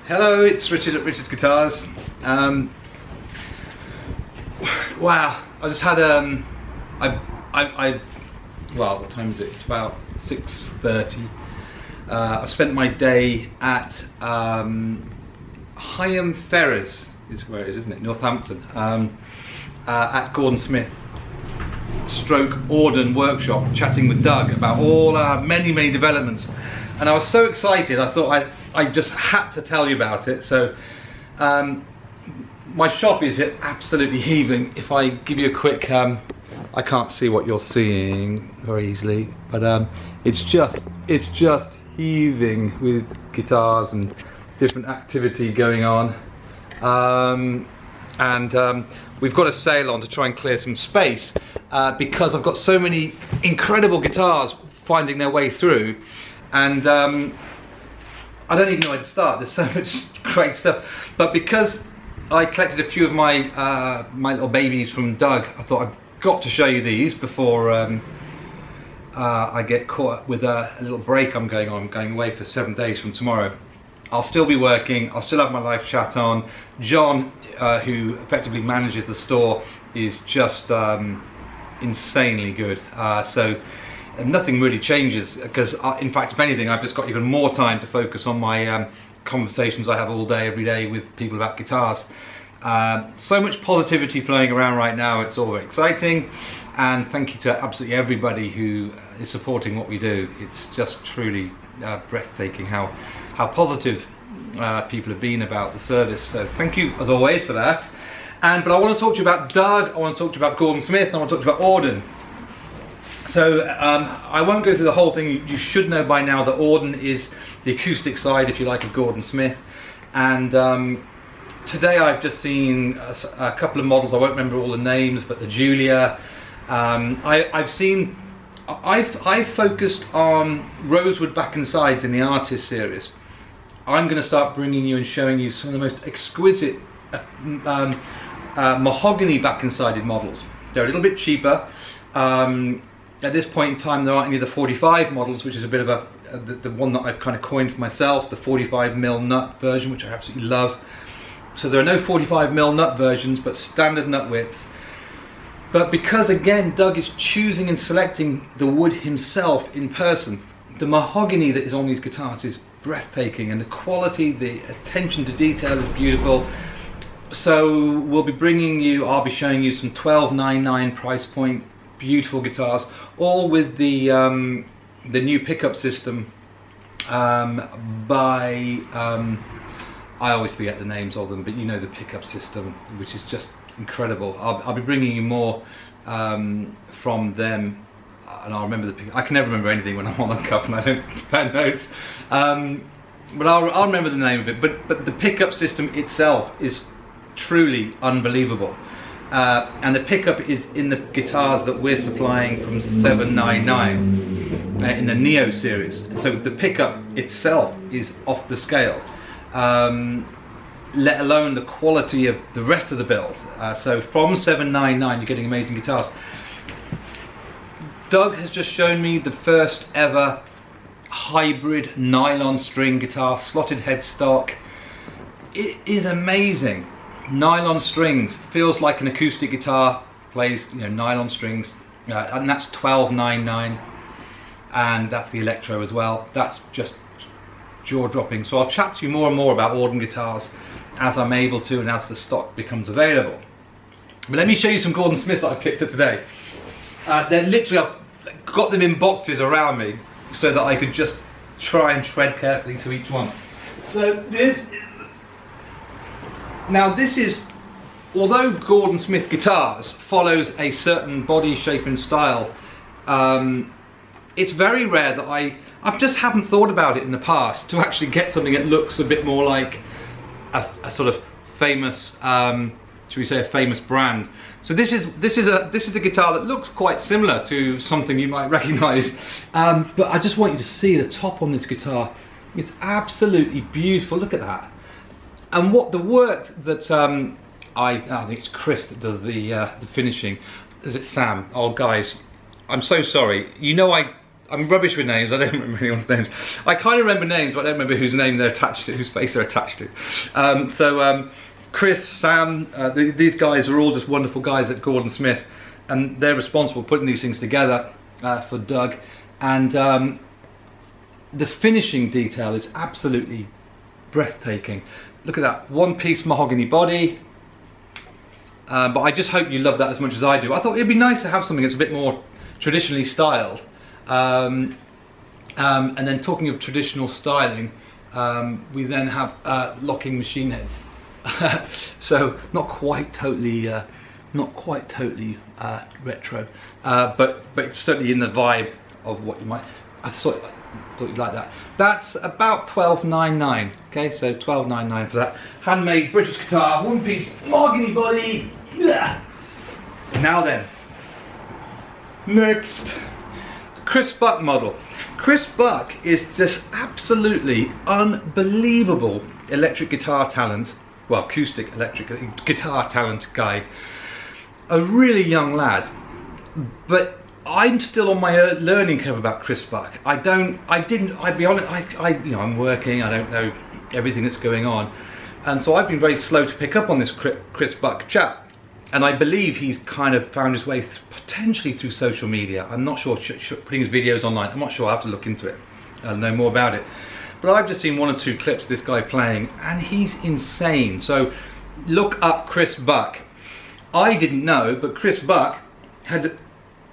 Hello, it's Richard at Richard's Guitars. Wow, I just had well, what time is it? It's about 6:30. I've spent my day at Higham Ferrers, is where it is, isn't it? Northampton, at Gordon Smith stroke Auden workshop, chatting with Doug about all our many developments, and I was so excited I thought I just had to tell you about it. So my shop is absolutely heaving. If I give you a quick I can't see what you're seeing very easily, but it's just heaving with guitars and different activity going on, and we've got a sale on to try and clear some space because I've got so many incredible guitars finding their way through, and I don't even know where to start. There's so much great stuff, but because I collected a few of my my little babies from Doug, I thought I've got to show you these before I get caught up with a little break I'm going on. I'm going away for 7 days from tomorrow. I'll still be working, I'll still have my live chat on. John, who effectively manages the store, is just insanely good. So nothing really changes, because in fact, if anything, I've just got even more time to focus on my conversations I have all day, every day with people about guitars. So much positivity flowing around right now. It's all very exciting, and thank you to absolutely everybody who is supporting what we do. It's just truly breathtaking how positive people have been about the service. So thank you as always for that. But I want to talk to you about Doug, I want to talk to you about Gordon Smith, and I want to talk to you about Auden. So I won't go through the whole thing. You should know by now that Auden is the acoustic side, if you like, of Gordon Smith. And today I've just seen a couple of models. I won't remember all the names, but the Julia. I've focused on rosewood back and sides in the Artist series. I'm going to start bringing you and showing you some of the most exquisite mahogany back and sided models. They're a little bit cheaper. At this point in time, there aren't any of the 45 models, which is a bit of the one that I've kind of coined for myself, the 45mm nut version, which I absolutely love. So there are no 45mm nut versions, but standard nut widths. But because, again, Doug is choosing and selecting the wood himself in person, the mahogany that is on these guitars is breathtaking, and the quality, the attention to detail is beautiful. So we'll be bringing you, I'll be showing you some $12.99 price point, beautiful guitars, all with the new pickup system by, I always forget the names of them, but you know the pickup system, which is just incredible. I'll be bringing you more from them, and I'll remember the pickup. I can never remember anything when I'm on a cuff and I don't have notes, but I'll remember the name of it. But the pickup system itself is truly unbelievable. And the pickup is in the guitars that we're supplying from 799 in the Neo series. So the pickup itself is off the scale, let alone the quality of the rest of the build. So from 799 you're getting amazing guitars. Doug has just shown me the first ever hybrid nylon string guitar, slotted headstock. It is amazing. Nylon strings, feels like an acoustic guitar, plays, you know, nylon strings, and that's $12.99, and that's the electro as well. That's just jaw-dropping. So I'll chat to you more and more about Auden guitars as I'm able to, and as the stock becomes available. But let me show you some Gordon Smiths that I picked up today. They're literally, I've got them in boxes around me so that I could just try and tread carefully to each one. So now this is, although Gordon Smith guitars follows a certain body shape and style, it's very rare that I just haven't thought about it in the past to actually get something that looks a bit more like a sort of famous, should we say, a famous brand. So this is a guitar that looks quite similar to something you might recognise, but I just want you to see the top on this guitar. It's absolutely beautiful. Look at that. And what the work that I think it's Chris that does the finishing. Is it Sam? Oh guys, I'm so sorry. You know I I'm rubbish with names. I don't remember anyone's names. I kind of remember names, but I don't remember whose name they're attached to, whose face they're attached to. Chris, Sam, these guys are all just wonderful guys at Gordon Smith, and they're responsible for putting these things together for Doug. And the finishing detail is absolutely breathtaking. Look at that one-piece mahogany body. But I just hope you love that as much as I do. I thought it'd be nice to have something that's a bit more traditionally styled. And then talking of traditional styling, we then have locking machine heads. So not quite totally retro, but it's certainly in the vibe of what you might. I thought you'd like that. That's about $12.99. Okay, so $12.99 for that handmade British guitar, one-piece mahogany body. Yeah. Now then, next, Chris Buck model. Chris Buck is just absolutely unbelievable electric guitar talent. Well, acoustic electric guitar talent guy. A really young lad, but I'm still on my learning curve about Chris Buck. I'd be honest, I'm working, I don't know everything that's going on. And so I've been very slow to pick up on this Chris Buck chap. And I believe he's kind of found his way potentially through social media. I'm not sure, putting his videos online, I'm not sure, I'll have to look into it. I'll know more about it. But I've just seen 1 or 2 clips of this guy playing, and he's insane. So look up Chris Buck. I didn't know, but Chris Buck had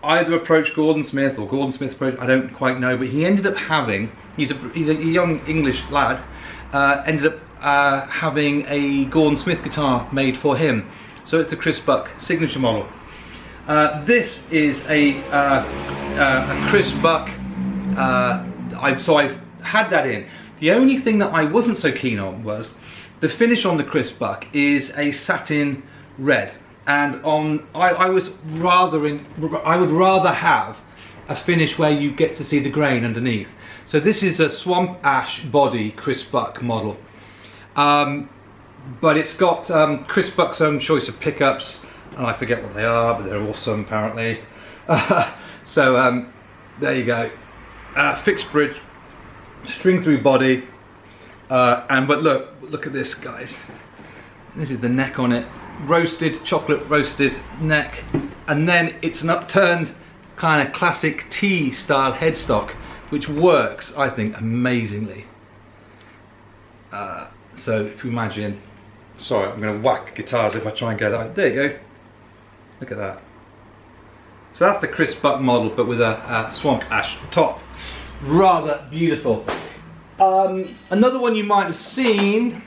either approached Gordon Smith or Gordon Smith approached, I don't quite know, but he ended up having, he's a young English lad, ended up having a Gordon Smith guitar made for him. So it's the Chris Buck signature model. This is a Chris Buck, so I've had that in. The only thing that I wasn't so keen on was the finish on the Chris Buck is a satin red. And I would rather have a finish where you get to see the grain underneath. So this is a swamp ash body Chris Buck model. But it's got Chris Buck's own choice of pickups, and I forget what they are, but they're awesome apparently. So there you go, fixed bridge, string through body, but look at this, guys. This is the neck on it, roasted, chocolate roasted neck, and then it's an upturned kind of classic T style headstock, which works, I think, amazingly. So if you imagine, sorry, I'm going to whack guitars if I try and go that way. There you go. Look at that. So that's the Chris Buck model, but with a swamp ash top. Rather beautiful. Another one you might have seen.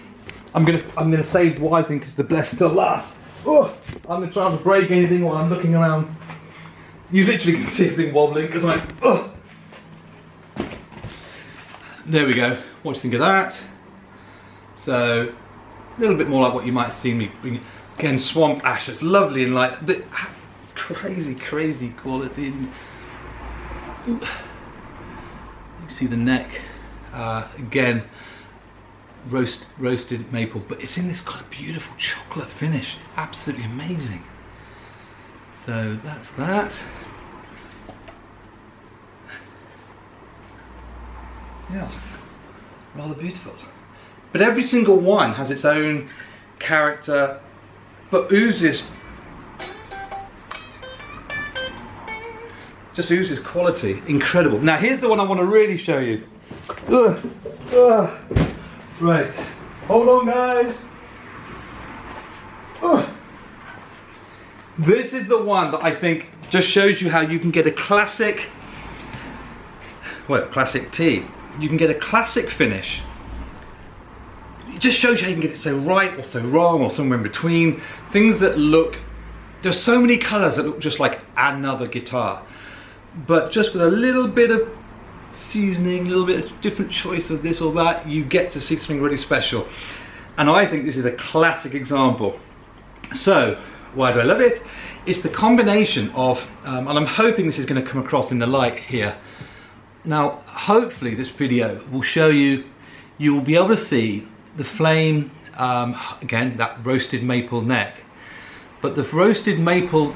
I'm gonna save what I think is the best till last. Oh, I'm gonna try not to break anything while I'm looking around. You literally can see everything wobbling because oh. There we go. What do you think of that? So, a little bit more like what you might have seen me bring. Again, swamp ash. It's lovely and like the crazy quality. You can see the neck. Again, roasted maple, but it's in this kind of beautiful chocolate finish. Absolutely amazing. So that's that. Yeah, rather beautiful. But every single one has its own character, but just oozes quality. Incredible. Now here's the one I want to really show you. Right, hold on guys. This is the one that I think just shows you how you can get a classic, well, classic T. You can get a classic finish. It just shows you how you can get it so right or so wrong or somewhere in between. Things that look, there's so many colours that look just like another guitar, but just with a little bit of seasoning, a little bit of different choice of this or that, you get to see something really special. And I think this is a classic example. So why do I love it? It's the combination of, and I'm hoping this is going to come across in the light here. Now hopefully this video will show you, you will be able to see the flame, again that roasted maple neck, but the roasted maple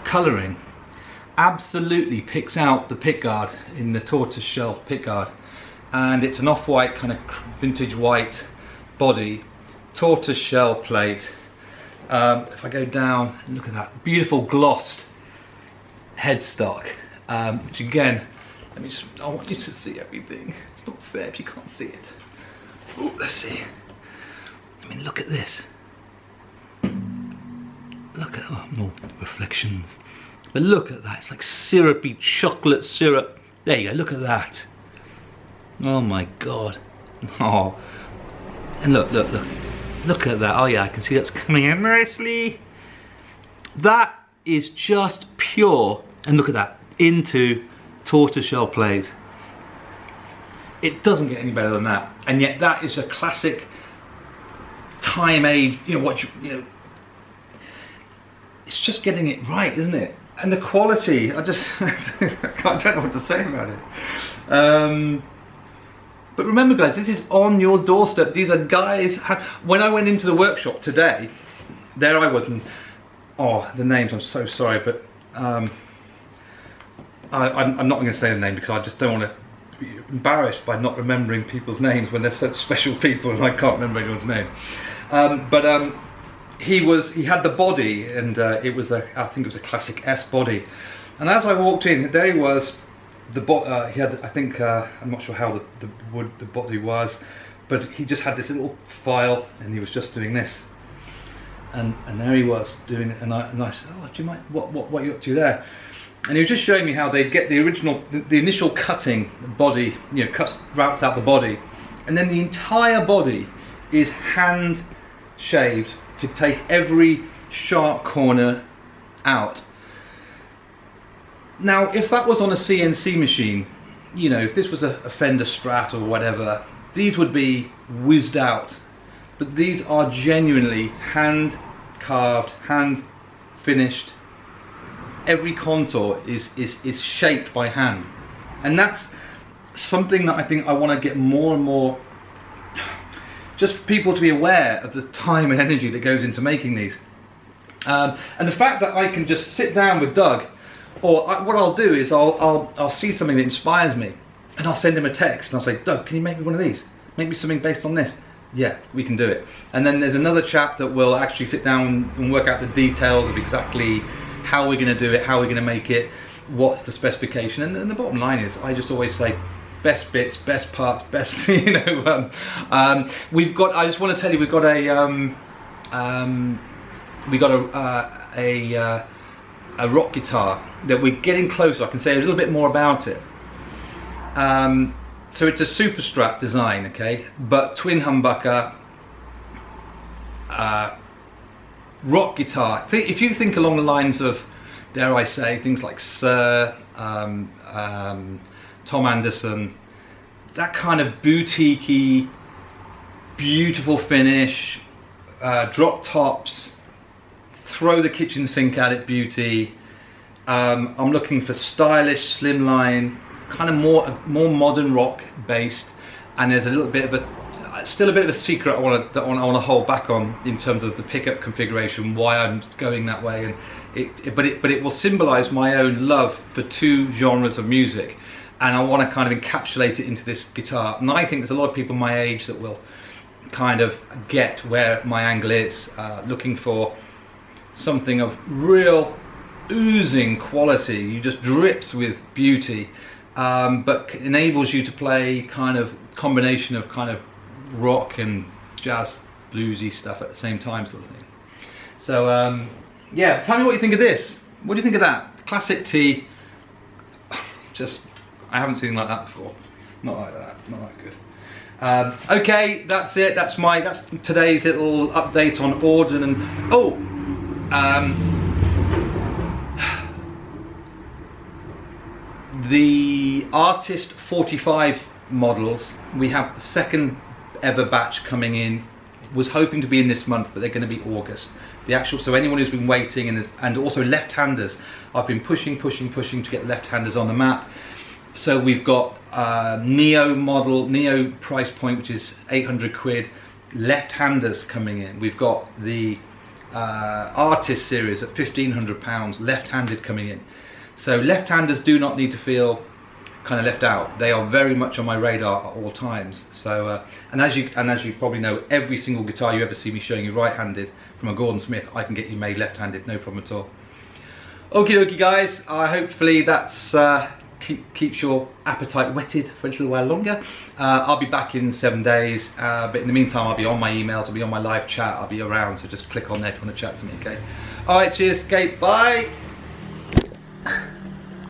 colouring absolutely picks out the pickguard in the tortoise shell pickguard, and it's an off-white kind of vintage white body, tortoise shell plate. If I go down, look at that beautiful glossed headstock, which again, I want you to see everything. It's not fair if you can't see it. Oh, let's see. I mean, look at this. Look at, oh, more reflections. But look at that, it's like syrupy chocolate syrup. There you go, look at that. Oh my God. Oh, and look at that. Oh yeah, I can see that's coming in nicely. That is just pure, and look at that, into tortoiseshell plays. It doesn't get any better than that, and yet that is a classic time age, you know, it's just getting it right, isn't it? And the quality, I don't know what to say about it. But remember guys, this is on your doorstep. These are guys, when I went into the workshop today, there I was, and oh, the names, I'm so sorry, but I'm not going to say the name because I just don't want to be embarrassed by not remembering people's names when they're such special people and I can't remember anyone's name. He had the body, and it was I think it was a classic S body, and as I walked in, there he was. He had, I think, I'm not sure how the body was, but he just had this little file, and he was just doing this, and there he was doing it, and I said, oh, do you mind, what are you up to there? And he was just showing me how they get the original, the initial cutting body, you know, routes out the body, and then the entire body is hand shaved to take every sharp corner out. Now, if that was on a CNC machine, you know, if this was a Fender Strat or whatever, these would be whizzed out. But these are genuinely hand carved, hand finished. Every contour is shaped by hand. And that's something that I think I want to get more and more, just for people to be aware of the time and energy that goes into making these. And the fact that I can just sit down with Doug, or what I'll do is I'll see something that inspires me, and I'll send him a text and I'll say, Doug, can you make me one of these? Make me something based on this. Yeah, we can do it. And then there's another chap that will actually sit down and work out the details of exactly how we're going to do it, how we're going to make it, what's the specification. And the bottom line is, I just always say, best bits, best parts, best, you know. We've got, I just want to tell you, we've got a rock guitar that we're getting closer. I can say a little bit more about it. So it's a super strat design, okay, but twin humbucker rock guitar. If you think along the lines of, dare I say, things like Sir, Tom Anderson, that kind of boutique-y, beautiful finish, drop tops, throw the kitchen sink at it beauty. I'm looking for stylish, slimline, kind of more modern rock based, and there's a little bit of still a bit of a secret I want to hold back on in terms of the pickup configuration, why I'm going that way, and but it will symbolize my own love for two genres of music, and I want to kind of encapsulate it into this guitar. And I think there's a lot of people my age that will kind of get where my angle is, looking for something of real oozing quality. You just drips with beauty, but enables you to play kind of combination of kind of rock and jazz bluesy stuff at the same time, sort of thing. So yeah, tell me what you think of this. What do you think of that classic T? Just, I haven't seen like that before. Not like that, not that good. Okay, that's it. That's today's little update on Auden. And the Artist 45 models, we have the second ever batch coming in. Was hoping to be in this month, but they're going to be August. The actual, so anyone who's been waiting, and also left-handers, I've been pushing to get left-handers on the map. So we've got Neo price point, which is 800 quid, left-handers coming in. We've got the Artist series at £1,500, left-handed coming in. So left-handers do not need to feel kind of left out. They are very much on my radar at all times. So and as you probably know, every single guitar you ever see me showing you right-handed from a Gordon Smith, I can get you made left-handed, no problem at all. Okie dokie guys, hopefully that's keeps your appetite whetted for a little while longer. I'll be back in 7 days, but in the meantime I'll be on my emails, I'll be on my live chat, I'll be around, so just click on there if you want to chat to me, okay? Alright, cheers, okay, bye!